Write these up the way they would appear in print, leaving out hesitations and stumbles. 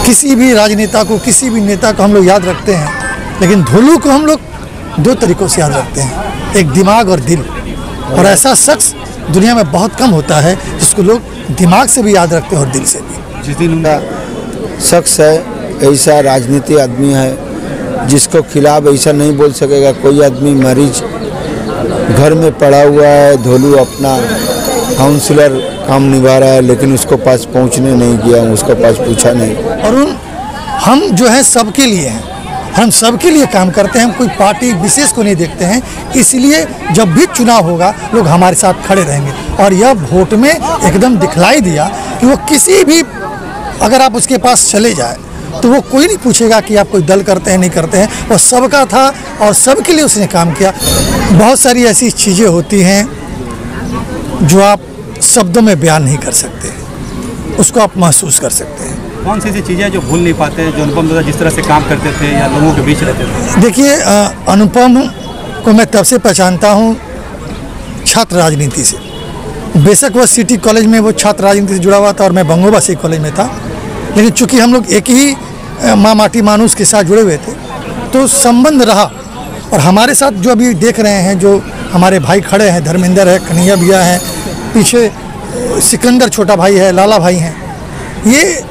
किसी भी राजनेता को, किसी भी नेता को हम लोग याद रखते हैं, लेकिन धोलू को हम लोग दो तरीक़ों से याद रखते हैं, एक दिमाग और दिल। और ऐसा शख्स दुनिया में बहुत कम होता है जिसको लोग दिमाग से भी याद रखते हैं और दिल से भी। जिस दिन उनका शख्स है, ऐसा राजनीति आदमी है जिसको खिलाफ ऐसा नहीं बोल सकेगा कोई आदमी। मरीज घर में पड़ा हुआ है, धोलू अपना काउंसलर काम निभा रहा है, लेकिन उसको पास पहुंचने नहीं गया, उसको पास पूछा नहीं। और हम जो है सबके लिए हैं, हम सबके लिए काम करते हैं, हम कोई पार्टी विशेष को नहीं देखते हैं। इसलिए जब भी चुनाव होगा लोग हमारे साथ खड़े रहेंगे। और यह वोट में एकदम दिखलाई दिया कि वो किसी भी, अगर आप उसके पास चले जाए तो वो कोई नहीं पूछेगा कि आप कोई दल करते हैं नहीं करते हैं, वो सबका था और सबके लिए उसने काम किया। बहुत सारी ऐसी चीज़ें होती हैं जो आप शब्दों में बयान नहीं कर सकते, उसको आप महसूस कर सकते हैं। कौन सी ऐसी चीज़ें जो भूल नहीं पाते, जो अनुपम दादा जिस तरह से काम करते थे या लोगों के बीच रहते थे? देखिए, अनुपम को मैं तब से पहचानता हूँ छात्र राजनीति से। बेशक वह सिटी कॉलेज में वो छात्र राजनीति से जुड़ा हुआ था और मैं बंगोबासी कॉलेज में था, लेकिन चूँकि हम लोग एक ही माँ माटी मानुस के साथ जुड़े हुए थे तो संबंध रहा। और हमारे साथ जो अभी देख रहे हैं, जो हमारे भाई खड़े हैं, धर्मेंद्र है, कन्हैया भैया हैं, पीछे सिकंदर छोटा भाई है, लाला भाई हैं, ये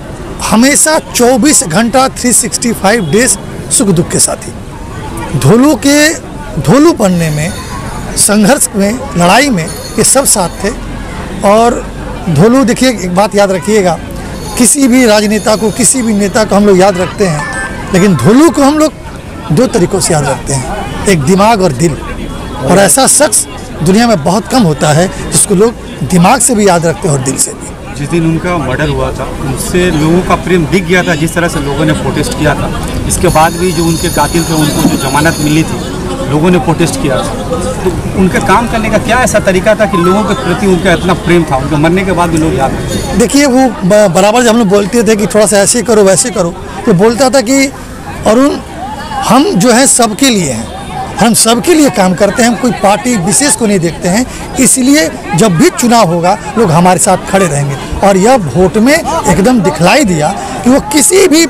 हमेशा 24 घंटा 365 डेज सुख दुख के साथी। धोलू बनने में, संघर्ष में, लड़ाई में ये सब साथ थे। और धोलू, देखिए एक बात याद रखिएगा, किसी भी राजनेता को, किसी भी नेता को हम लोग याद रखते हैं, लेकिन धोलू को हम लोग दो तरीक़ों से याद रखते हैं, एक दिमाग और दिल। और ऐसा शख्स दुनिया में बहुत कम होता है जिसको लोग दिमाग से भी याद रखते हैं और दिल से भी। जिस दिन उनका मर्डर हुआ था उससे लोगों का प्रेम दिख गया था, जिस तरह से लोगों ने प्रोटेस्ट किया था। इसके बाद भी जो उनके कातिल थे उनको जो जमानत मिली थी, लोगों ने प्रोटेस्ट किया था। तो उनके काम करने का क्या ऐसा तरीका था कि लोगों के प्रति उनका इतना प्रेम था, उनके मरने के बाद भी लोग याद रखते? देखिए, वो बराबर जब हम लोग बोलते थे कि थोड़ा सा ऐसे करो वैसे करो, तो बोलता था कि अरुण, हम जो है सबके लिए हैं, हम सबके लिए काम करते हैं, हम कोई पार्टी विशेष को नहीं देखते हैं। इसलिए जब भी चुनाव होगा लोग हमारे साथ खड़े रहेंगे। और यह वोट में एकदम दिखलाई दिया कि वो किसी भी,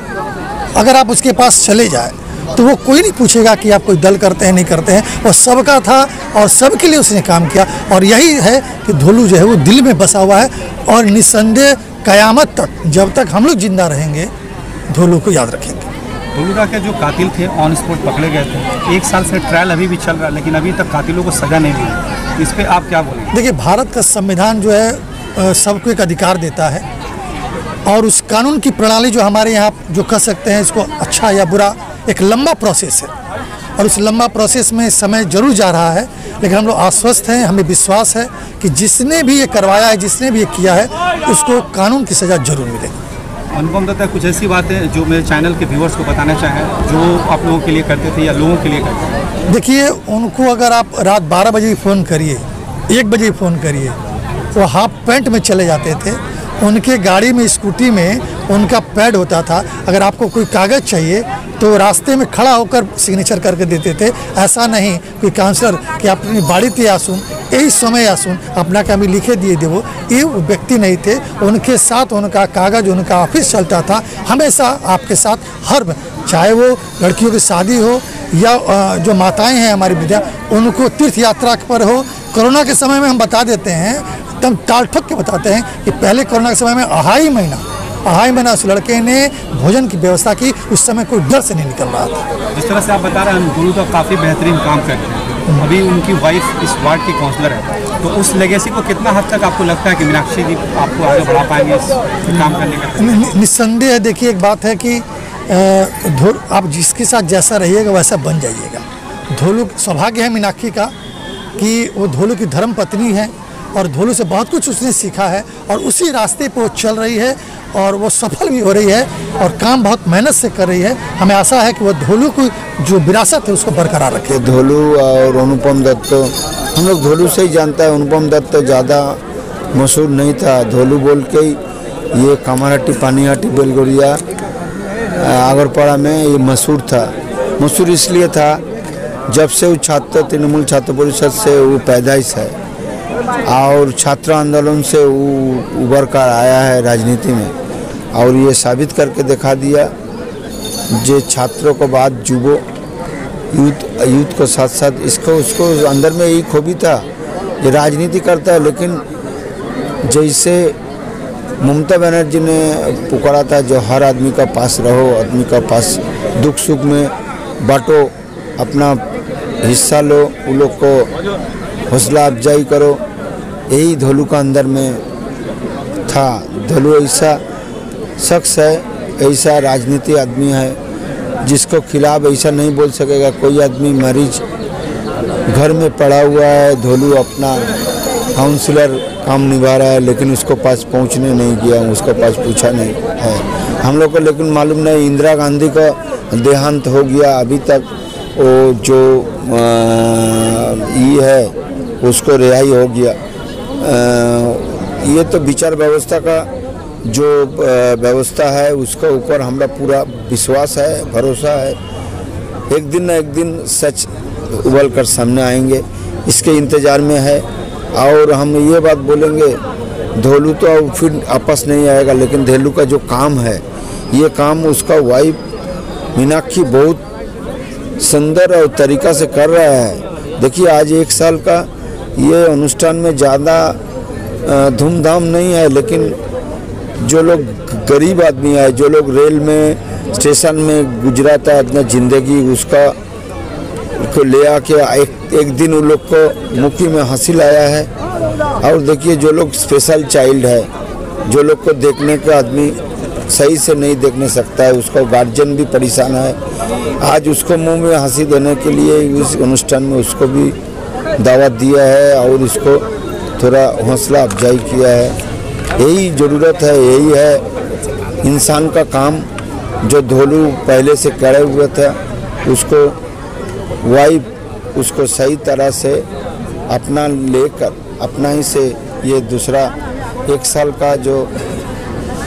अगर आप उसके पास चले जाए तो वो कोई नहीं पूछेगा कि आप कोई दल करते हैं नहीं करते हैं, वो सबका था और सबके लिए उसने काम किया। और यही है कि धोलू जो है वो दिल में बसा हुआ है और निस्संदेह क़यामत तक, जब तक हम लोग जिंदा रहेंगे, धोलू को याद रखेंगे। धोलू के जो कातिल थे ऑन स्पॉट पकड़े गए थे, 1 साल से ट्रायल अभी भी चल रहा है, लेकिन अभी तक कातिलों को सजा नहीं मिली। इस पर आप क्या बोलेंगे? देखिए, भारत का संविधान जो है सबको एक अधिकार देता है, और उस कानून की प्रणाली जो हमारे यहाँ जो कह सकते हैं इसको अच्छा या बुरा, एक लंबा प्रोसेस है। और उस लंबा प्रोसेस में समय जरूर जा रहा है, लेकिन हम लोग आश्वस्त हैं, हमें विश्वास है कि जिसने भी ये करवाया है, जिसने भी ये किया है, उसको कानून की सज़ा जरूर मिलेगी। अनुपम दत्ता, कुछ ऐसी बातें जो मेरे चैनल के व्यूअर्स को बताना चाहें, जो आप लोगों के लिए करते थे या लोगों के लिए करते थे? देखिए, उनको अगर आप रात 12 बजे फ़ोन करिए, 1 बजे फ़ोन करिए, वो हाफ पैंट में चले जाते थे। उनके गाड़ी में, स्कूटी में उनका पैड होता था। अगर आपको कोई कागज़ चाहिए तो रास्ते में खड़ा होकर सिग्नेचर करके देते थे। ऐसा नहीं कोई काउंसलर कि अपनी बाड़ी आसून यही समय आसून अपना कभी लिखे दिए देवो, ये व्यक्ति नहीं थे। उनके साथ उनका कागज़, उनका ऑफिस चलता था हमेशा आपके साथ, हर चाहे वो लड़कियों की शादी हो या जो माताएं हैं हमारी विद्या, उनको तीर्थ यात्रा पर हो। कोरोना के समय में हम बता देते हैं, एकदम टाल ठोक के बताते हैं कि पहले कोरोना के समय में अढ़ाई महीना उस लड़के ने भोजन की व्यवस्था की। उस समय कोई डर से नहीं निकल रहा था। जिस तरह से आप बता रहे हैं, धोलू तो काफ़ी बेहतरीन काम करते हैं। अभी उनकी वाइफ इस वार्ड की काउंसलर है, तो उस लेगेसी को कितना हद तक आपको लगता है कि मीनाक्षी जी आपको आगे बढ़ा पाएंगे इस काम करने का? निस्संदेह देखिए, एक बात है कि आप जिसके साथ जैसा रहिएगा वैसा बन जाइएगा। धोलू सौभाग्य है मीनाक्षी का कि वो धोलू की धर्म पत्नी है और धोलू से बहुत कुछ उसने सीखा है और उसी रास्ते पर वो चल रही है और वो सफल भी हो रही है और काम बहुत मेहनत से कर रही है। हमें आशा है कि वो धोलू की जो विरासत है उसको बरकरार रखे। धोलू और अनुपम दत्त तो हम लोग धोलू से ही जानता है। अनुपम दत्त तो ज़्यादा मशहूर नहीं था। धोलू बोल के ही ये कामारहट्टी, पानीहाटी, बेलगोरिया, आगरपाड़ा में ये मशहूर था। मशहूर इसलिए था जब से वो तृणमूल छात्र परिषद से वो पैदाइश है और छात्र आंदोलन से वो उभर कर आया है राजनीति में। और ये साबित करके दिखा दिया जो छात्रों को बाद जुबो यूथ को साथ साथ इसको उसको अंदर में यही खूबी था, ये राजनीति करता है। लेकिन जैसे ममता बनर्जी ने पुकारा था जो हर आदमी का पास रहो, आदमी का पास दुख सुख में बांटो, अपना हिस्सा लो, उन लोग को हौसला अफजाई करो, यही धोलू का अंदर में था। धोलू ऐसा शख्स है, ऐसा राजनीति आदमी है जिसको खिलाफ ऐसा नहीं बोल सकेगा कोई आदमी। मरीज घर में पड़ा हुआ है, धोलू अपना काउंसलर काम निभा रहा है, लेकिन उसको पास पहुंचने नहीं गया, उसको पास पूछा नहीं है हम लोग को। लेकिन मालूम नहीं, इंदिरा गांधी का देहांत हो गया, अभी तक वो जो ये है उसको रिहाई हो गया। ये तो विचार व्यवस्था का जो व्यवस्था है उसके ऊपर हमारा पूरा विश्वास है, भरोसा है। एक दिन न एक दिन सच उबल कर सामने आएंगे, इसके इंतज़ार में है। और हम ये बात बोलेंगे, धोलू तो फिर वापस नहीं आएगा, लेकिन धोलू का जो काम है, ये काम उसका वाइफ मीनाक्षी बहुत सुंदर और तरीक़ा से कर रहा है। देखिए आज 1 साल का ये अनुष्ठान में ज़्यादा धूमधाम नहीं है, लेकिन जो लोग गरीब आदमी है, जो लोग रेल में स्टेशन में गुजराता है अपना ज़िंदगी, उसका को ले आके एक दिन उन लोग को मुखी में हंसी लाया है। और देखिए जो लोग स्पेशल चाइल्ड है, जो लोग को देखने का आदमी सही से नहीं देखने सकता है, उसका गार्जियन भी परेशान है, आज उसको मुंह में हंसी देने के लिए उस अनुष्ठान में उसको भी दावत दिया है और उसको थोड़ा हौसला अफजाई किया है। यही ज़रूरत है, यही है इंसान का काम। जो धोलू पहले से करे हुए था, उसको वाइफ उसको सही तरह से अपना लेकर अपना ही से ये दूसरा 1 साल का जो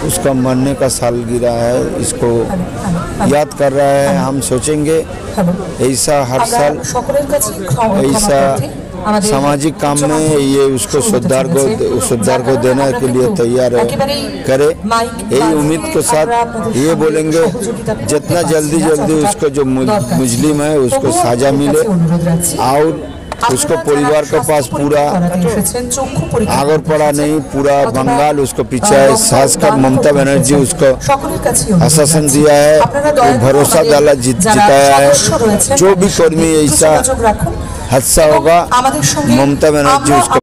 उसका मरने का सालगिरह है, इसको याद कर रहा है। हम सोचेंगे ऐसा हर साल ऐसा सामाजिक काम में ये उसको सुधार को देने के लिए तैयार करे। यही उम्मीद के साथ ये बोलेंगे जितना जल्दी उसको जो मुजरिम है उसको सजा मिले और उसको परिवार के पास पूरा आगर पड़ा नहीं, पूरा बंगाल उसको पीछे है। खासकर ममता बनर्जी उसको आश्वासन दिया है, वो भरोसा डाला जिताया है। जो भी कर्मी ऐसा हादसा होगा, ममता बनर्जी उसको